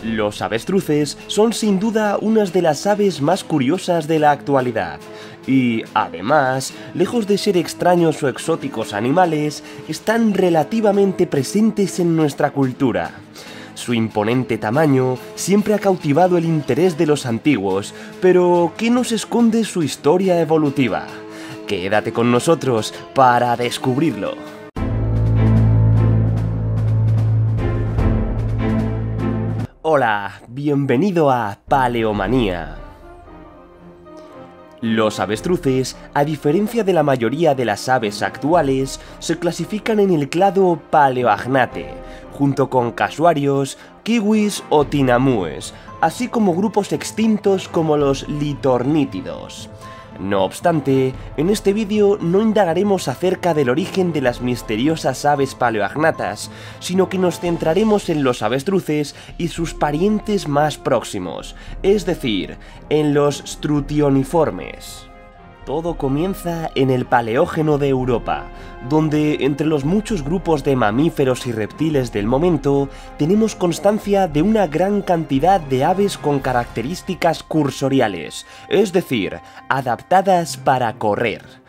Los avestruces son sin duda unas de las aves más curiosas de la actualidad y, además, lejos de ser extraños o exóticos animales, están relativamente presentes en nuestra cultura. Su imponente tamaño siempre ha cautivado el interés de los antiguos, pero ¿qué nos esconde su historia evolutiva? Quédate con nosotros para descubrirlo. Hola, bienvenido a Paleomanía. Los avestruces, a diferencia de la mayoría de las aves actuales, se clasifican en el clado Paleoagnathe, junto con casuarios, kiwis o tinamúes, así como grupos extintos como los litornítidos. No obstante, en este vídeo no indagaremos acerca del origen de las misteriosas aves paleoagnatas, sino que nos centraremos en los avestruces y sus parientes más próximos, es decir, en los strutioniformes. Todo comienza en el Paleógeno de Europa, donde entre los muchos grupos de mamíferos y reptiles del momento tenemos constancia de una gran cantidad de aves con características cursoriales, es decir, adaptadas para correr.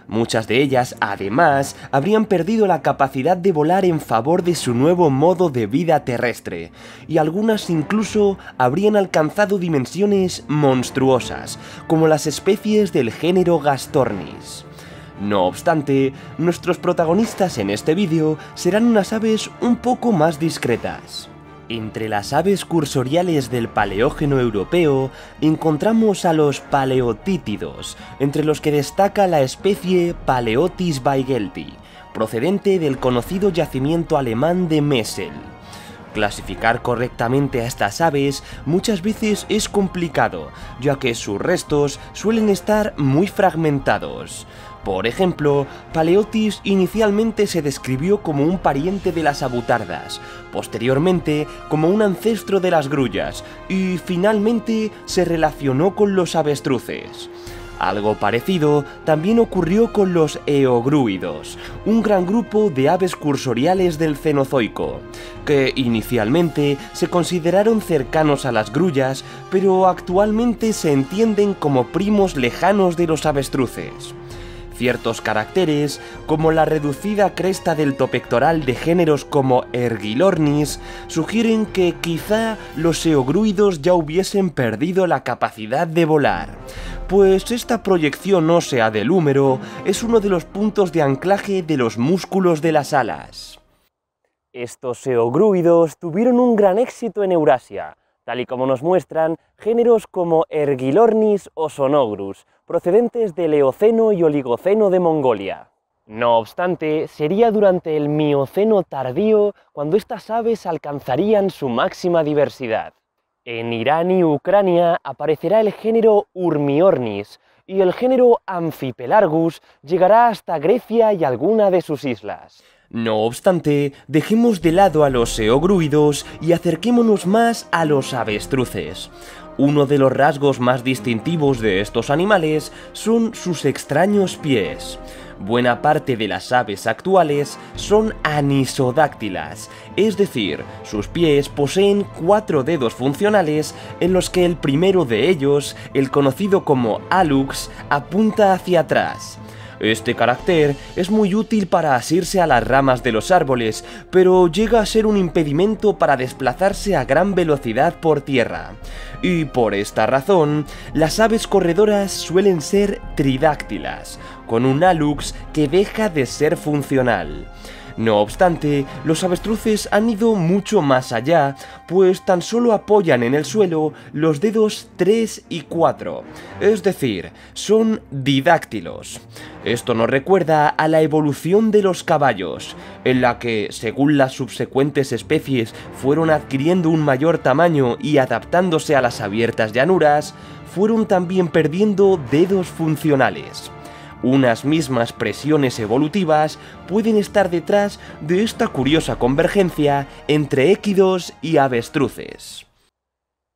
Muchas de ellas, además, habrían perdido la capacidad de volar en favor de su nuevo modo de vida terrestre, y algunas incluso habrían alcanzado dimensiones monstruosas, como las especies del género Gastornis. No obstante, nuestros protagonistas en este vídeo serán unas aves un poco más discretas. Entre las aves cursoriales del Paleógeno europeo encontramos a los paleotítidos, entre los que destaca la especie Paleotis weigelti, procedente del conocido yacimiento alemán de Messel. Clasificar correctamente a estas aves muchas veces es complicado, ya que sus restos suelen estar muy fragmentados. Por ejemplo, Paleotis inicialmente se describió como un pariente de las avutardas, posteriormente como un ancestro de las grullas y finalmente se relacionó con los avestruces. Algo parecido también ocurrió con los eogrúidos, un gran grupo de aves cursoriales del Cenozoico, que inicialmente se consideraron cercanos a las grullas, pero actualmente se entienden como primos lejanos de los avestruces. Ciertos caracteres, como la reducida cresta del topectoral de géneros como Ergilornis, sugieren que quizá los eogrúidos ya hubiesen perdido la capacidad de volar, pues esta proyección ósea del húmero es uno de los puntos de anclaje de los músculos de las alas. Estos eogrúidos tuvieron un gran éxito en Eurasia, tal y como nos muestran géneros como Ergilornis o Sonogrus, procedentes del Eoceno y Oligoceno de Mongolia. No obstante, sería durante el Mioceno tardío cuando estas aves alcanzarían su máxima diversidad. En Irán y Ucrania aparecerá el género Urmiornis, y el género Amphipelargus llegará hasta Grecia y alguna de sus islas. No obstante, dejemos de lado a los eogrúidos y acerquémonos más a los avestruces. Uno de los rasgos más distintivos de estos animales son sus extraños pies. Buena parte de las aves actuales son anisodáctilas, es decir, sus pies poseen 4 dedos funcionales en los que el primero de ellos, el conocido como hallux, apunta hacia atrás. Este carácter es muy útil para asirse a las ramas de los árboles, pero llega a ser un impedimento para desplazarse a gran velocidad por tierra. Y por esta razón, las aves corredoras suelen ser tridáctilas, con un hallux que deja de ser funcional. No obstante, los avestruces han ido mucho más allá, pues tan solo apoyan en el suelo los dedos 3 y 4, es decir, son didáctilos. Esto nos recuerda a la evolución de los caballos, en la que, según las subsecuentes especies fueron adquiriendo un mayor tamaño y adaptándose a las abiertas llanuras, fueron también perdiendo dedos funcionales. Unas mismas presiones evolutivas pueden estar detrás de esta curiosa convergencia entre équidos y avestruces.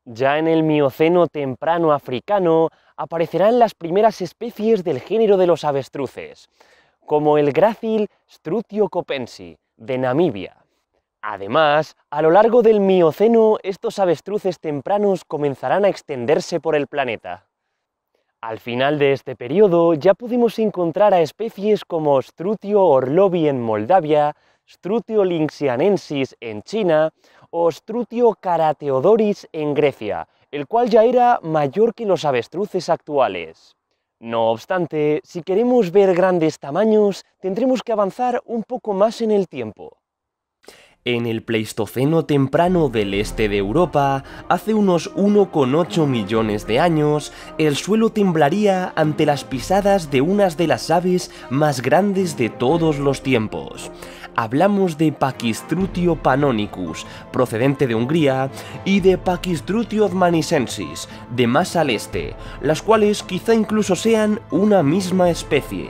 Ya en el Mioceno temprano africano aparecerán las primeras especies del género de los avestruces, como el grácil Strutiocopensi, de Namibia. Además, a lo largo del Mioceno, estos avestruces tempranos comenzarán a extenderse por el planeta. Al final de este periodo ya pudimos encontrar a especies como Strutio orlovi en Moldavia, Strutio lynxianensis en China o Strutio caratheodoris en Grecia, el cual ya era mayor que los avestruces actuales. No obstante, si queremos ver grandes tamaños, tendremos que avanzar un poco más en el tiempo. En el Pleistoceno temprano del este de Europa, hace unos 1,8 millones de años, el suelo temblaría ante las pisadas de unas de las aves más grandes de todos los tiempos. Hablamos de Pachystrutio pannonicus, procedente de Hungría, y de Pachystrutio odmanicensis, de más al este, las cuales quizá incluso sean una misma especie.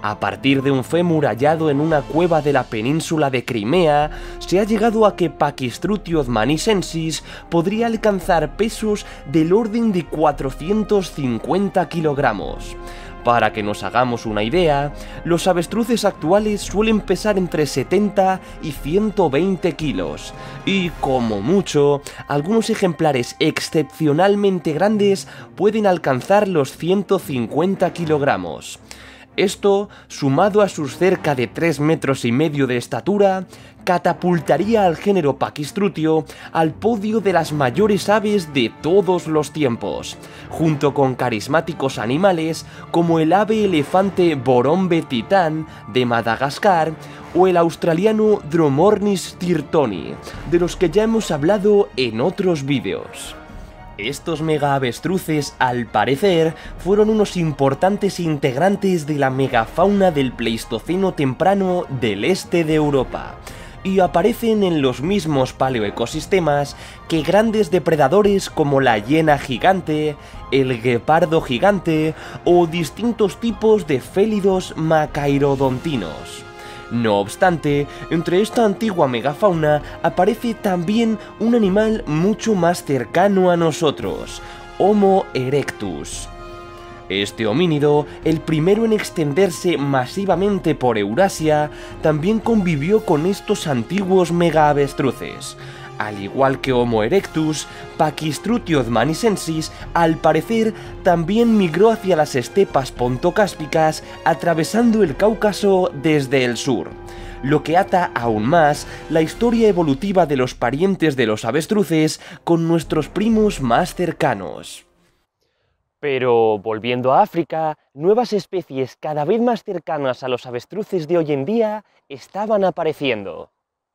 A partir de un fémur hallado en una cueva de la península de Crimea, se ha llegado a que Pachystrutio odmanicensis podría alcanzar pesos del orden de 450 kilogramos. Para que nos hagamos una idea, los avestruces actuales suelen pesar entre 70 y 120 kilos, y como mucho, algunos ejemplares excepcionalmente grandes pueden alcanzar los 150 kilogramos. Esto, sumado a sus cerca de 3,5 metros de estatura, catapultaría al género Pachystrutio al podio de las mayores aves de todos los tiempos, junto con carismáticos animales como el ave elefante Borombe titán de Madagascar o el australiano Dromornis tirtoni, de los que ya hemos hablado en otros vídeos. Estos megaavestruces, al parecer, fueron unos importantes integrantes de la megafauna del Pleistoceno temprano del este de Europa, y aparecen en los mismos paleoecosistemas que grandes depredadores como la hiena gigante, el guepardo gigante o distintos tipos de félidos macairodontinos. No obstante, entre esta antigua megafauna aparece también un animal mucho más cercano a nosotros, Homo erectus. Este homínido, el primero en extenderse masivamente por Eurasia, también convivió con estos antiguos megaavestruces. Al igual que Homo erectus, Pachystrutio odmanicensis, al parecer, también migró hacia las estepas pontocáspicas, atravesando el Cáucaso desde el sur, lo que ata aún más la historia evolutiva de los parientes de los avestruces con nuestros primos más cercanos. Pero, volviendo a África, nuevas especies cada vez más cercanas a los avestruces de hoy en día estaban apareciendo.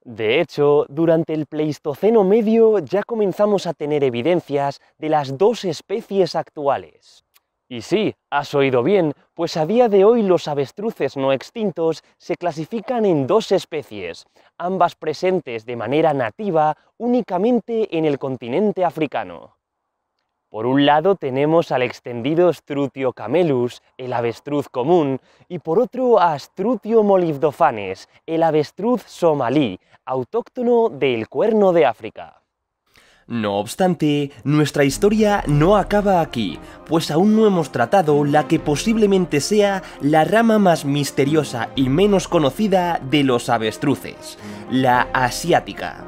De hecho, durante el Pleistoceno medio ya comenzamos a tener evidencias de las dos especies actuales. Y sí, has oído bien, pues a día de hoy los avestruces no extintos se clasifican en dos especies, ambas presentes de manera nativa únicamente en el continente africano. Por un lado tenemos al extendido Strutio camelus, el avestruz común, y por otro a Strutio molybdophanes, el avestruz somalí, autóctono del Cuerno de África. No obstante, nuestra historia no acaba aquí, pues aún no hemos tratado la que posiblemente sea la rama más misteriosa y menos conocida de los avestruces, la asiática.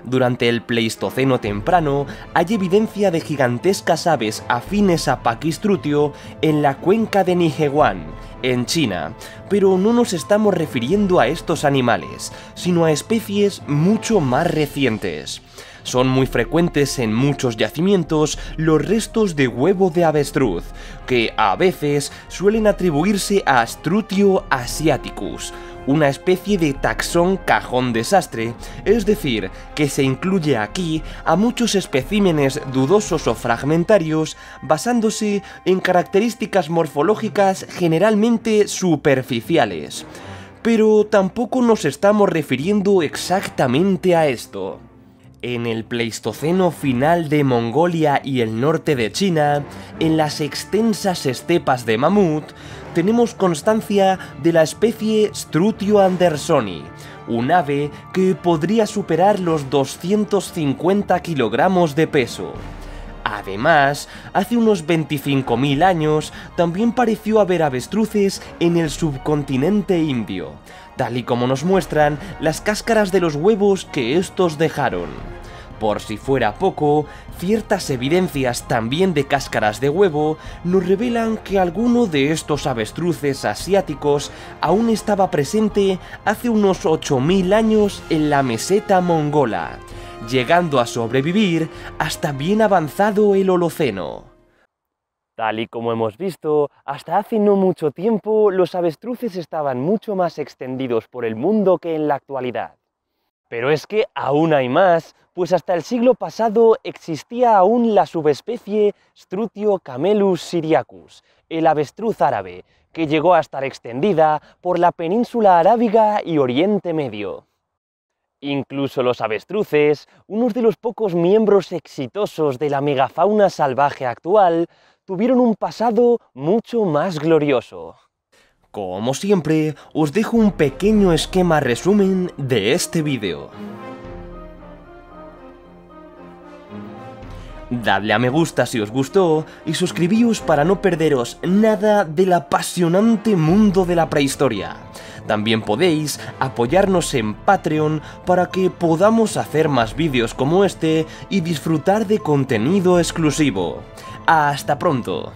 Durante el Pleistoceno temprano hay evidencia de gigantescas aves afines a Pachystrutio en la cuenca de Nihewan, en China, pero no nos estamos refiriendo a estos animales, sino a especies mucho más recientes. Son muy frecuentes en muchos yacimientos los restos de huevo de avestruz, que a veces suelen atribuirse a Strutio asiaticus, una especie de taxón cajón desastre, es decir, que se incluye aquí a muchos especímenes dudosos o fragmentarios basándose en características morfológicas generalmente superficiales. Pero tampoco nos estamos refiriendo exactamente a esto. En el Pleistoceno final de Mongolia y el norte de China, en las extensas estepas de mamut, tenemos constancia de la especie Strutio andersoni, un ave que podría superar los 250 kilogramos de peso. Además, hace unos 25.000 años también pareció haber avestruces en el subcontinente indio, tal y como nos muestran las cáscaras de los huevos que estos dejaron. Por si fuera poco, ciertas evidencias también de cáscaras de huevo nos revelan que alguno de estos avestruces asiáticos aún estaba presente hace unos 8.000 años en la meseta mongola, llegando a sobrevivir hasta bien avanzado el Holoceno. Tal y como hemos visto, hasta hace no mucho tiempo los avestruces estaban mucho más extendidos por el mundo que en la actualidad. Pero es que aún hay más, pues hasta el siglo pasado existía aún la subespecie Strutio camelus syriacus, el avestruz árabe, que llegó a estar extendida por la península arábiga y Oriente Medio. Incluso los avestruces, unos de los pocos miembros exitosos de la megafauna salvaje actual, tuvieron un pasado mucho más glorioso. Como siempre, os dejo un pequeño esquema resumen de este vídeo. Dadle a me gusta si os gustó y suscribíos para no perderos nada del apasionante mundo de la prehistoria. También podéis apoyarnos en Patreon para que podamos hacer más vídeos como este y disfrutar de contenido exclusivo. ¡Hasta pronto!